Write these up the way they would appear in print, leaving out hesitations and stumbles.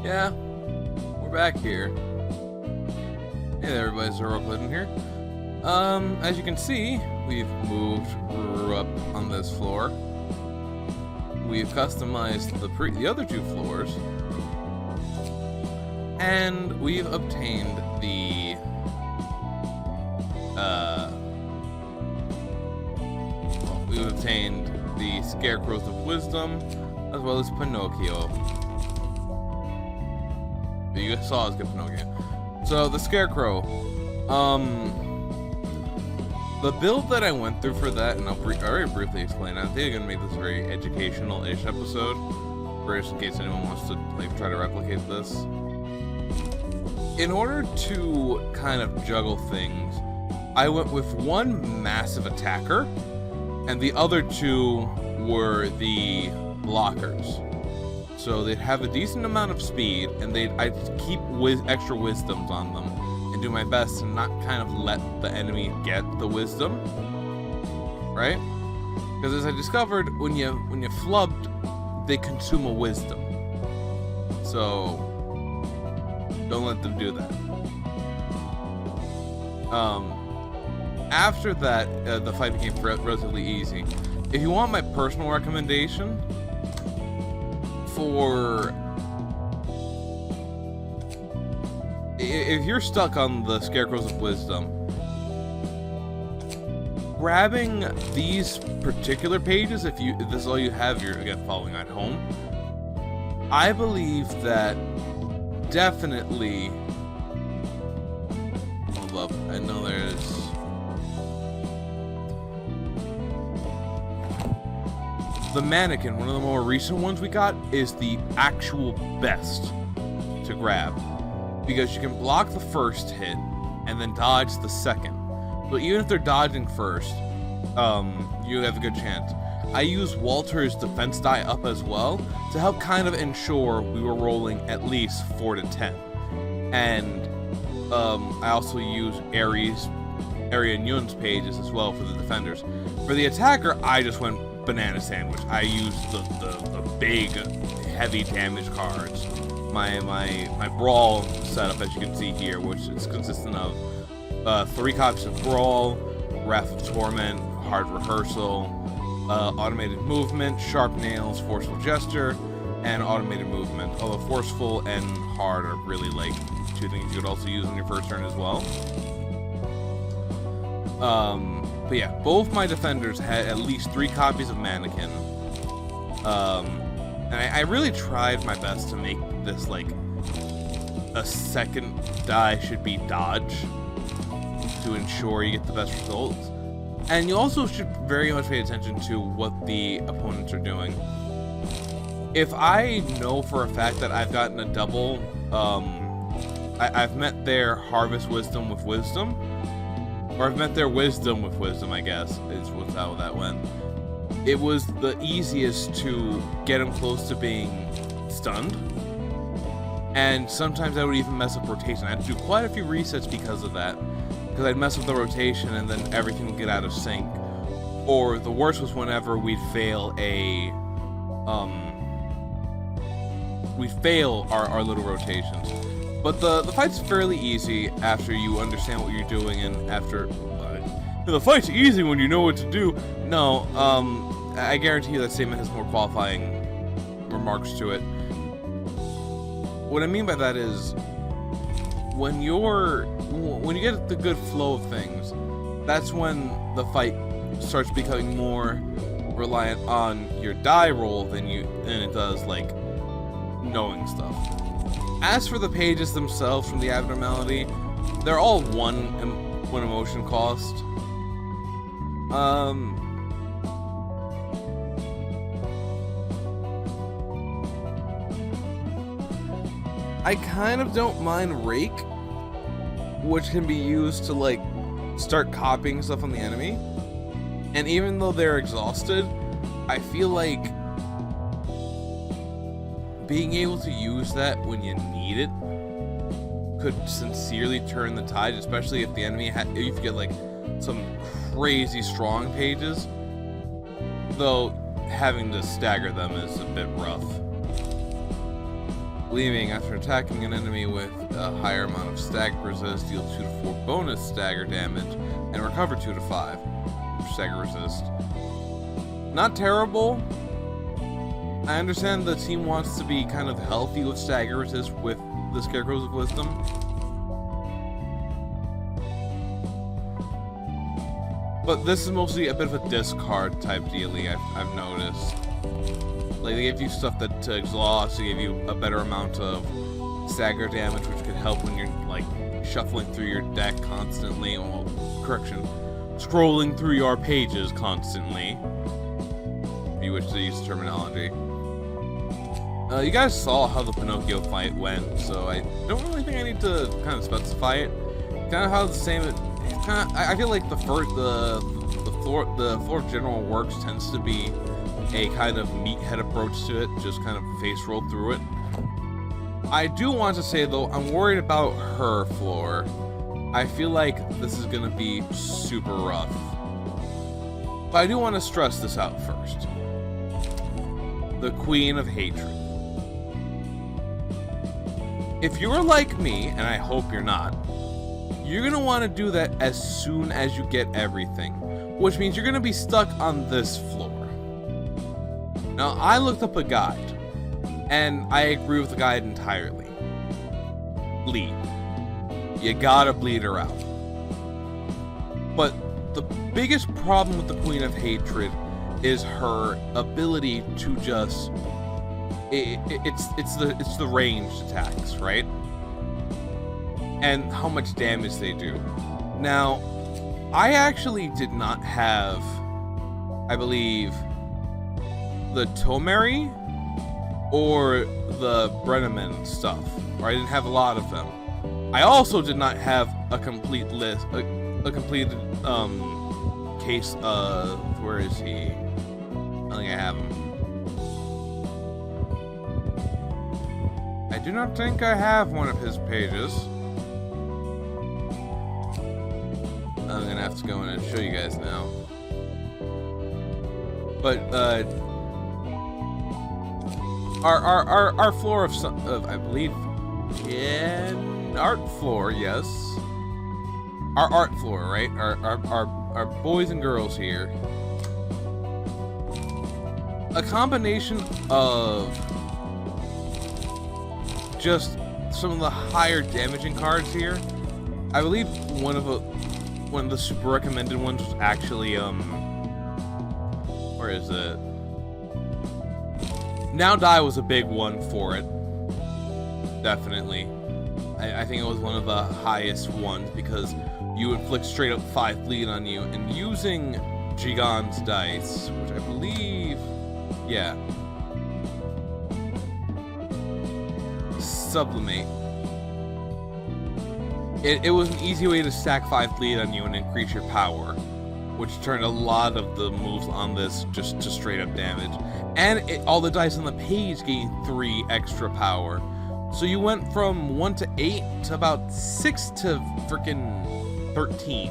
Yeah, we're back here. Hey there, everybody, it's HeroicLegend here. As you can see, we've moved up on this floor. We've customized the other two floors. And we've obtained the Scarecrows of Wisdom, as well as Pinocchio. You saw us get Pinocchio. So the Scarecrow, the build that I went through for that, and I'll already briefly explain. I think I'm gonna make this a very educational-ish episode, just in case anyone wants to try to replicate this. In order to kind of juggle things, I went with one massive attacker, and the other two were the blockers. So they'd have a decent amount of speed, and I'd keep extra wisdoms on them, and do my best to not kind of let the enemy get the wisdom, right? Because as I discovered, when you flubbed, they consume a wisdom. So don't let them do that. After that, the fight became relatively easy. If you want my personal recommendation for... if you're stuck on the Scarecrows of Wisdom, grabbing these particular pages, if this is all you have, you're again following at home, I believe that definitely... hold up, I know there's... the mannequin, one of the more recent ones we got, is the actual best to grab, because you can block the first hit and then dodge the second. So even if they're dodging first, you have a good chance. I use Walter's defense die up as well to help kind of ensure we were rolling at least 4 to 10. And I also use Ari and Yun's pages as well for the defenders. For the attacker, I just went banana sandwich. I used the big, heavy damage cards. My Brawl setup, as you can see here, which is consistent of 3 copies of Brawl, Wrath of Torment, Hard Rehearsal, Automated Movement, Sharp Nails, Forceful Gesture, and Automated Movement. Although Forceful and Hard are really like 2 things you could also use on your first turn as well. But yeah, both my defenders had at least 3 copies of Mannequin. And I really tried my best to make this like a second die should be dodge to ensure you get the best results. And you also should very much pay attention to what the opponents are doing. If I know for a fact that I've gotten a double, I've met their Harvest Wisdom with Wisdom, or I've met their Wisdom with Wisdom, I guess, is how that went. It was the easiest to get them close to being stunned. And sometimes I would even mess up rotation. I had to do quite a few resets because of that. Because I'd mess up the rotation and then everything would get out of sync. Or the worst was whenever we'd fail our little rotations. But the fight's fairly easy after you understand what you're doing, and after... the fight's easy when you know what to do. No, I guarantee you that statement has more qualifying remarks to it. What I mean by that is, when you get the good flow of things, that's when the fight starts becoming more reliant on your die roll than it does like knowing stuff. As for the pages themselves from the abnormality, they're all one emotion cost. I kind of don't mind Rake, which can be used to like start copying stuff on the enemy. And even though they're exhausted, I feel like being able to use that when you need it could sincerely turn the tide, especially if the enemy if you get like some crazy strong pages, though having to stagger them is a bit rough. Gleaming, after attacking an enemy with a higher amount of stagger resist, deal 2 to 4 bonus stagger damage, and recover 2 to 5 stagger resist. Not terrible. I understand the team wants to be kind of healthy with stagger resist with the Scarecrows of Wisdom. But this is mostly a bit of a discard type dealie, I've noticed. Like, they give you stuff that to exhaust, they give you a better amount of stagger damage, which could help when you're, like, shuffling through your deck constantly. Well, correction, scrolling through your pages constantly, if you wish to use the terminology. You guys saw how the Pinocchio fight went, so I don't really think I need to kind of specify it. Kind of how the same. Kind of, I feel like the floor of general works tends to be a kind of meathead approach to it, just kind of face roll through it. I do want to say though, I'm worried about her floor. I feel like this is gonna be super rough. But I do want to stress this out first. The Queen of Hatred. If you're like me, and I hope you're not, you're gonna want to do that as soon as you get everything, which means you're gonna be stuck on this floor. Now, I looked up a guide, and I agree with the guide entirely. Bleed. You gotta bleed her out. But the biggest problem with the Queen of Hatred is her ability to just... It's the ranged attacks, right? And how much damage they do. Now, I actually did not have, I believe, the Tomeri or the Brenneman stuff, or I didn't have a lot of them. I also did not have a complete list, a completed case of, where is he? I think I have him. I do not think I have one of his pages. I'm gonna have to go in and show you guys now. But our floor of I believe art floor, yes. Our art floor, right? Our boys and girls here. A combination of just some of the higher damaging cards here. I believe one of the super recommended ones was actually where is it? Now Die was a big one for it. Definitely. I think it was one of the highest ones because you inflict straight up 5 bleed on you, and using Jigan's dice, which I believe, yeah. Sublimate. It was an easy way to stack 5 bleed on you and increase your power, which turned a lot of the moves on this just to straight up damage. And all the dice on the page gained 3 extra power. So you went from 1 to 8 to about 6 to freaking 13.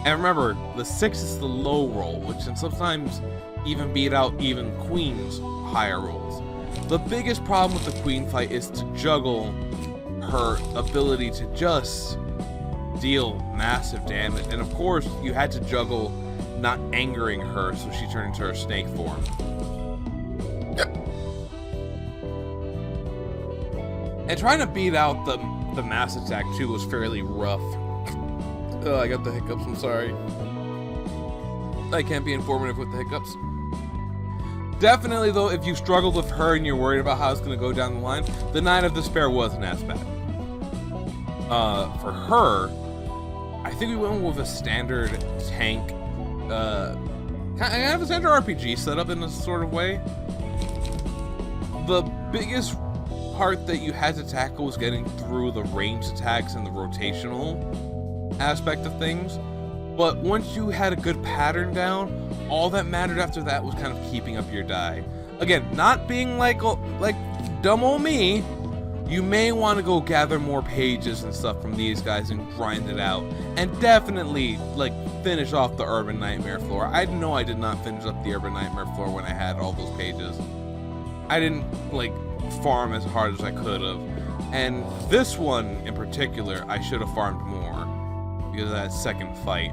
And remember, the 6 is the low roll, which can sometimes even beat out even Queen's higher rolls. The biggest problem with the Queen fight is to juggle her ability to just deal massive damage. And of course, you had to juggle not angering her so she turned into her snake form. And trying to beat out the mass attack too was fairly rough. I got the hiccups, I'm sorry. I can't be informative with the hiccups. Definitely though, if you struggled with her and you're worried about how it's going to go down the line, the Nine of Despair wasn't as bad. For her, I think we went with a standard tank, kind of a standard RPG setup in a sort of way. The biggest part that you had to tackle was getting through the ranged attacks and the rotational aspect of things. But once you had a good pattern down, all that mattered after that was kind of keeping up your die. Again, not being like dumb old me. You may want to go gather more pages and stuff from these guys and grind it out. And definitely, like, finish off the Urban Nightmare floor. I know I did not finish up the Urban Nightmare floor when I had all those pages. I didn't, like, farm as hard as I could have. And this one in particular, I should have farmed more, because that second fight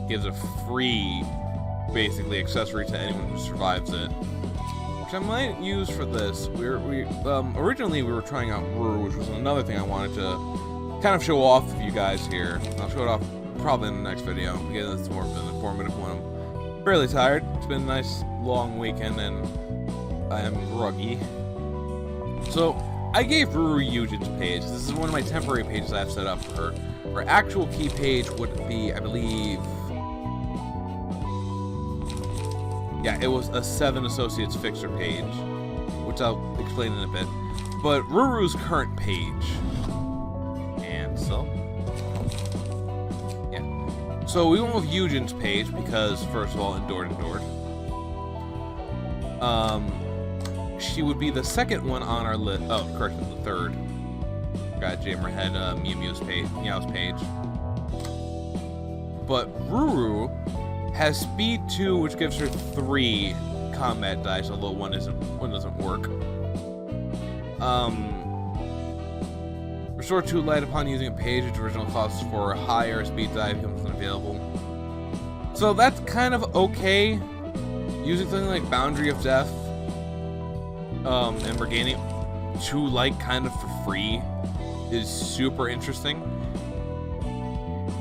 gives a free, basically, accessory to anyone who survives it, which I might use for this. Originally we were trying out Ruina, which was another thing I wanted to kind of show off with you guys here. I'll show it off probably in the next video, because it's more of an informative one. I'm fairly tired. It's been a nice long weekend, and I am groggy. So I gave Ruina Eugen's page. This is one of my temporary pages I've set up for her. Her actual key page would be, I believe, yeah, it was a 7 Associates Fixer page, which I'll explain in a bit. But Ruru's current page, and so, yeah. So we went with Eugen's page because, first of all, endured. She would be the second one on our list. Oh, correction, the third. Got Jammerhead Meow's page. But Ruru has speed 2, which gives her 3 combat dice, although one doesn't work. Restore 2 light upon using a page, which original costs for a higher speed die becomes unavailable. So that's kind of okay. Using something like Boundary of Death, and regaining 2 light kind of for free is super interesting.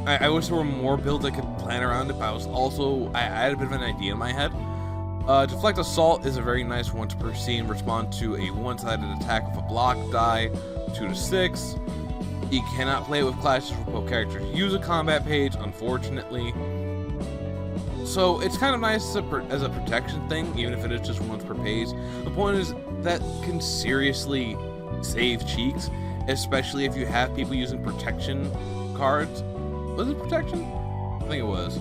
I wish there were more builds I could plan around it, but I had a bit of an idea in my head. Deflect Assault is a very nice one to proceed and respond to a one-sided attack with a block die, 2 to 6. You cannot play it with classes where both characters use a combat page, unfortunately. So it's kind of nice as a protection thing, even if it is just once per page. The point is that can seriously save cheeks, especially if you have people using protection cards. Was it protection? I think it was.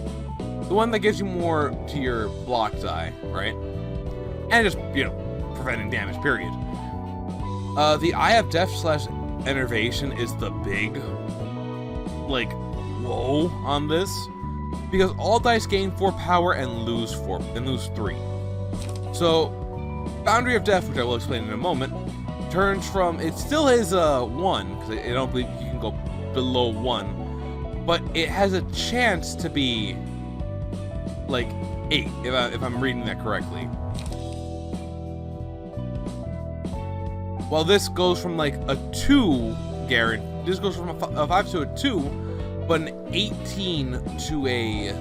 The one that gives you more to your block die, right? And just, preventing damage, period. The Eye of Death / Enervation is the big, whoa on this. Because all dice gain 4 power and lose 3. So, Boundary of Death, which I will explain in a moment, turns from, it still is 1, because I don't believe you can go below 1, but it has a chance to be 8, if I'm reading that correctly. While this goes from a 2 guarantee, this goes from a 5 to a 2, but an 18 to a,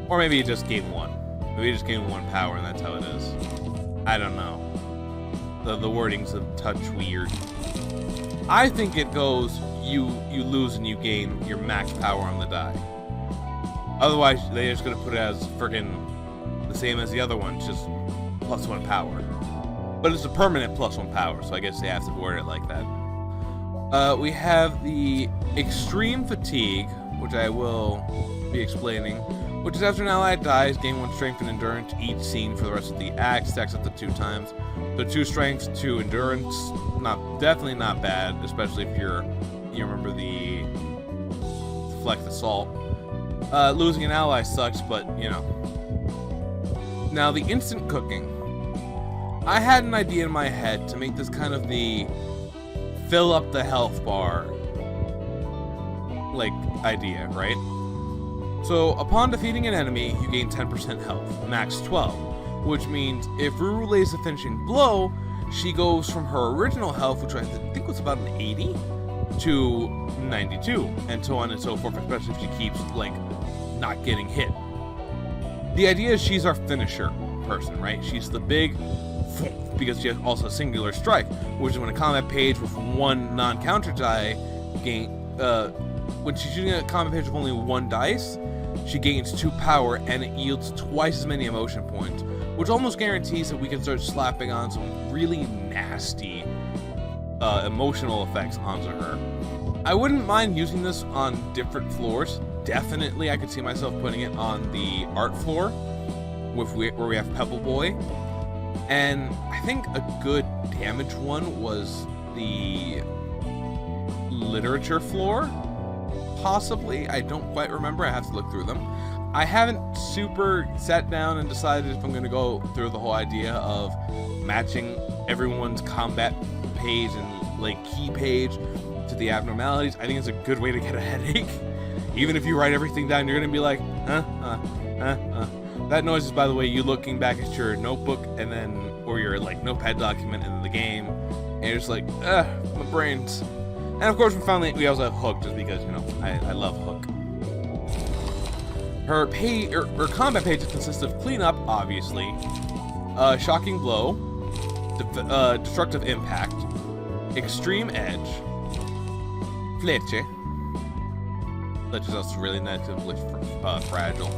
or maybe it just gained 1. Maybe it just gained 1 power and that's how it is. I don't know. The wording's a touch weird. I think it goes, you lose and you gain your max power on the die. Otherwise, they're just gonna put it as friggin' the same as the other one, just +1 power. But it's a permanent +1 power, so I guess they have to word it like that. We have the Extreme Fatigue, which I will be explaining, which is after an ally dies, gain 1 strength and endurance each scene for the rest of the act, stacks up to 2 times. So 2 strength, 2 endurance, definitely not bad, especially if you remember the Deflect Assault. Losing an ally sucks, but Now the Instant Cooking. I had an idea in my head to make this kind of the fill up the health bar idea, right? So upon defeating an enemy, you gain 10% health, max 12, which means if Ruru lays the finishing blow, she goes from her original health, which I think was about an 80, to 92, and so on and so forth, especially if she keeps not getting hit. The idea is she's our finisher person, right? She's the big, because she has also a singular strike, which is when a combat page with 1 non-counter die when she's using a combat page with only 1 dice, she gains 2 power and it yields twice as many emotion points, which almost guarantees that we can start slapping on some really nasty emotional effects onto her. I wouldn't mind using this on different floors. Definitely I could see myself putting it on the art floor where we have Pebble Boy. And I think a good damage one was the literature floor, possibly. I don't quite remember. I have to look through them. I haven't super sat down and decided if I'm going to go through the whole idea of matching everyone's combat page and like key page to the abnormalities. I think it's a good way to get a headache. Even if you write everything down, you're gonna be like, That noise is, by the way, you looking back at your notebook and then, or your like notepad document in the game, and you're just like, my brains. And of course, we also have Hook, just because, you know, I love Hook. Her combat pages consist of Cleanup, obviously, Shocking Blow, Destructive Impact, Extreme Edge, Fletcher. Fletcher's also really negatively fragile.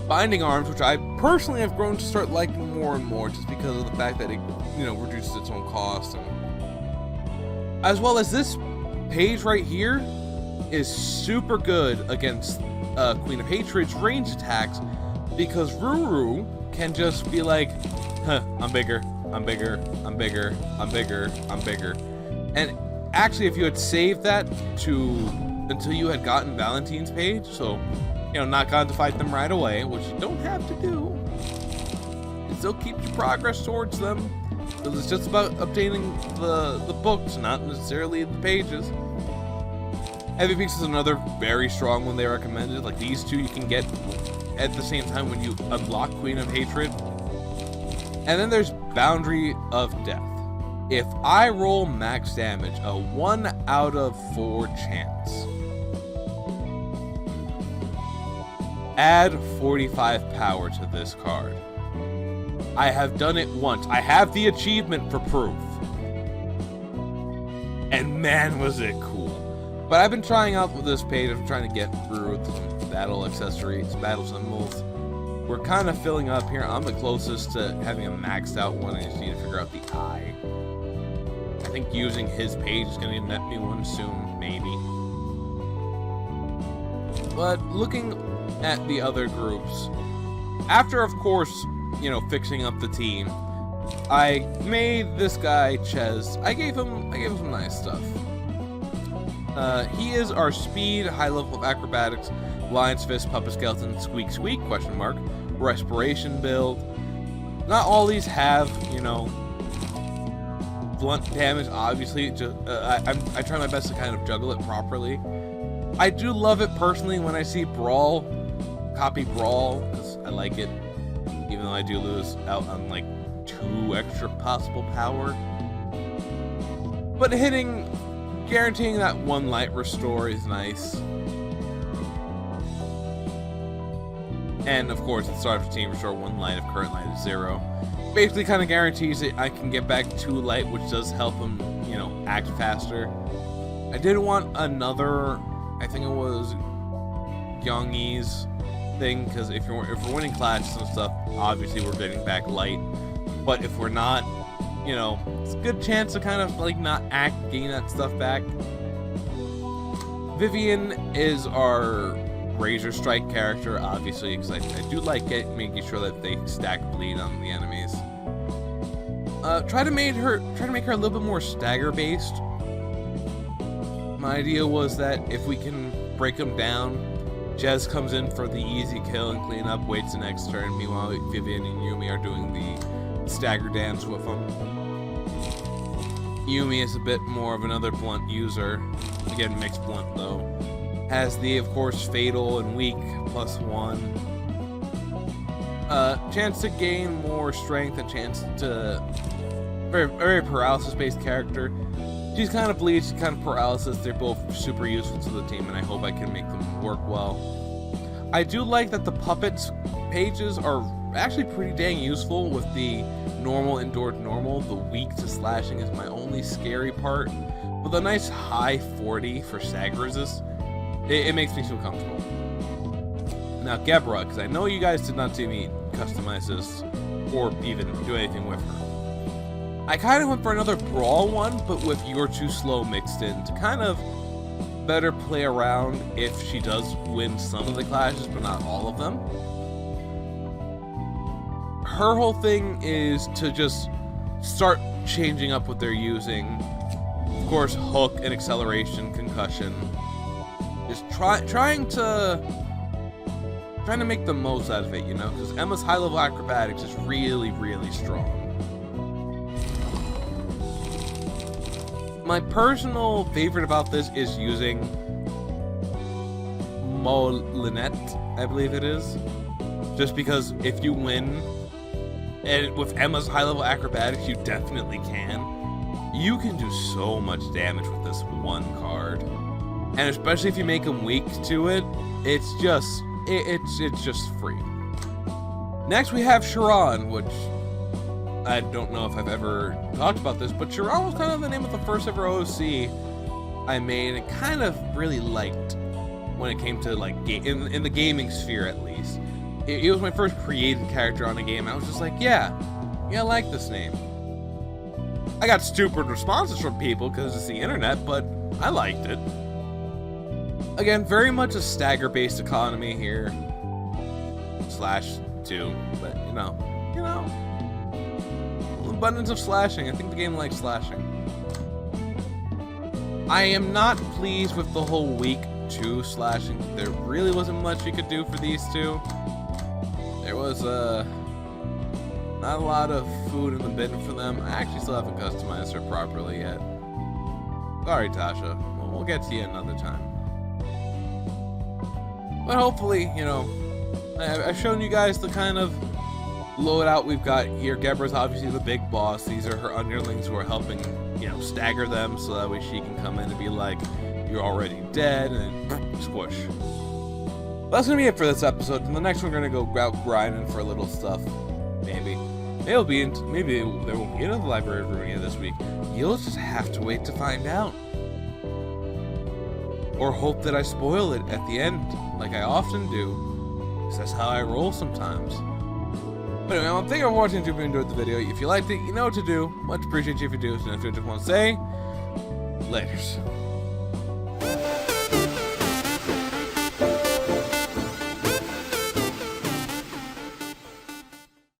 Binding Arms, which I personally have grown to start liking more and more, just because of the fact that it, you know, reduces its own cost, and as well as this page right here is super good against Queen of Hatred's range attacks, because Ruru can just be like, I'm bigger, I'm bigger, I'm bigger, I'm bigger, I'm bigger. And actually, if you had saved that until you had gotten Valentine's page, so, you know, not gotten to fight them right away, which you don't have to do, it still keeps your progress towards them, because it's just about obtaining the books, not necessarily the pages. Heavy Beaks is another very strong one they recommended. Like, these two you can get at the same time when you unlock Queen of Hatred. And then there's Boundary of Death. If I roll max damage, a 1 out of 4 chance, add 45 power to this card. I have done it once. I have the achievement for proof. And man, was it cool. But I've been trying out with this page. I'm trying to get through some battle accessories, battle symbols. We're kind of filling up here. I'm the closest to having a maxed out one. I just need to figure out the eye. I think using his page is going to net me one soon, maybe. But looking at the other groups, after, of course, you know, fixing up the team, I made this guy Ches. I gave him some nice stuff. He is our speed, high level of acrobatics, Lion's Fist, Puppet Skeleton, Squeak Squeak, question mark, Respiration build. Not all these have, you know, blunt damage, obviously. Just, I try my best to kind of juggle it properly. I do love it personally when I see Brawl, copy Brawl, because I like it, even though I do lose out on like 2 extra possible power. But guaranteeing that 1 light restore is nice. And of course, at the start of the team, restore 1 light if current light is 0. Basically kind of guarantees that I can get back 2 light, which does help him, you know, act faster. I did want another, I think it was Yongyi's thing, because if we're winning clashes and stuff, obviously we're getting back light. But if we're not, you know, it's a good chance to kind of like not gain that stuff back. Vivian is our Razor Strike character, obviously, because I do like making sure that they stack bleed on the enemies. Try to make her a little bit more stagger based. My idea was that if we can break them down, Jez comes in for the easy kill and clean up, waits the next turn. Meanwhile, Vivian and Yumi are doing the stagger dance with them. Yumi is a bit more of another blunt user. Again, mixed blunt though. Has the, of course, fatal and weak +1. Chance to gain more strength, a chance to very paralysis-based character. She's kind of bleed, she's kind of paralysis. They're both super useful to the team, and I hope I can make them work well. I do like that the puppets pages are actually pretty dang useful with the normal, endured normal. The weak to slashing is my only scary part. With a nice high 40 for sag resist, it makes me feel comfortable. Now Gebra, because I know you guys did not see me customize this or even do anything with her. I kind of went for another Brawl one, but with You're Too Slow mixed in to kind of better play around if she does win some of the clashes, but not all of them. Her whole thing is to just start changing up what they're using. Of course, hook and acceleration, concussion. Just trying to make the most out of it, you know, because Emma's high level acrobatics is really, really strong. My personal favorite about this is using Molinette, I believe it is. Just because if you win, and with Emma's high-level acrobatics, you definitely can. You can do so much damage with this one card. And especially if you make him weak to it, it's just free. Next we have Sharon, which I don't know if I've ever talked about this, but Sharon was kind of the name of the first ever OC I made and kind of really liked when it came to like in the gaming sphere at least. It was my first created character on a game. I was just like, yeah, I like this name. I got stupid responses from people because it's the internet, but I liked it. Again, very much a stagger-based economy here. /2, but you know, abundance of slashing. I think the game likes slashing. I am not pleased with the whole week 2 slashing. There really wasn't much you could do for these two. There was not a lot of food in the bin for them. I actually still haven't customized her properly yet. Sorry, Tasha. We'll get to you another time. But hopefully, you know, I've shown you guys the kind of loadout we've got here. Gebra's obviously the big boss. These are her underlings who are helping, you know, stagger them so that way she can come in and be like, you're already dead, and squish. That's gonna be it for this episode. In the next one, we're gonna go out grinding for a little stuff. Maybe there won't be another Library of Ruina this week. You'll just have to wait to find out. Or hope that I spoil it at the end, like I often do, because that's how I roll sometimes. But anyway, thank you for watching. If you enjoyed the video, if you liked it, you know what to do. Much appreciate you if you do. And if you just want to say, laters.